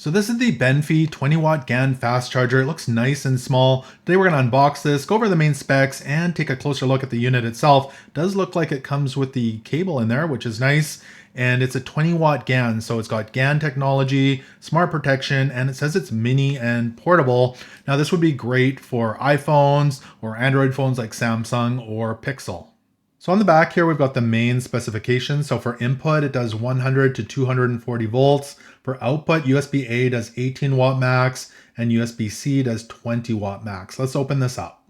So this is the BENFEI 20W GaN fast charger. It looks nice and small. Today we're going to unbox this, go over the main specs, and take a closer look at the unit itself. It does look like it comes with the cable in there, which is nice. And it's a 20W GaN, so it's got GaN technology, smart protection, and it says it's mini and portable. Now this would be great for iPhones or Android phones like Samsung or Pixel. So on the back here, we've got the main specifications. So for input, it does 100 to 240 volts. For output, USB-A does 18 watt max and USB-C does 20 watt max. Let's open this up.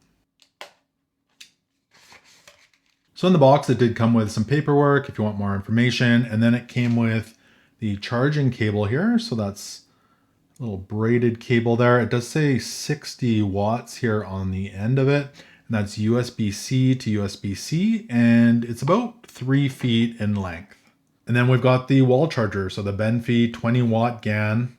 So in the box, it did come with some paperwork if you want more information. And then it came with the charging cable here. So that's a little braided cable there. It does say 60 watts here on the end of it. And that's USB-C to USB-C, and it's about 3 feet in length. And then we've got the wall charger, so the BENFEI 20W GaN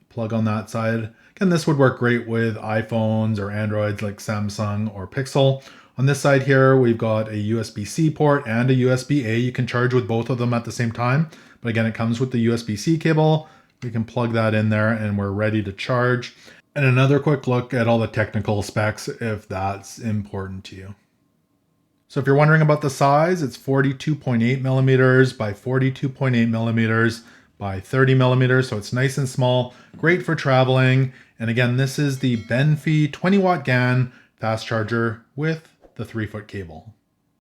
plug on that side. Again, this would work great with iPhones or Androids like Samsung or Pixel. On this side here, we've got a USB-C port and a USB-A. You can charge with both of them at the same time. But again, it comes with the USB-C cable. We can plug that in there and we're ready to charge. And another quick look at all the technical specs if that's important to you. So if you're wondering about the size, it's 42.8 millimeters by 42.8 millimeters by 30 millimeters. So it's nice and small, great for traveling. And again, this is the BENFEI 20W GaN fast charger with the 3-foot cable.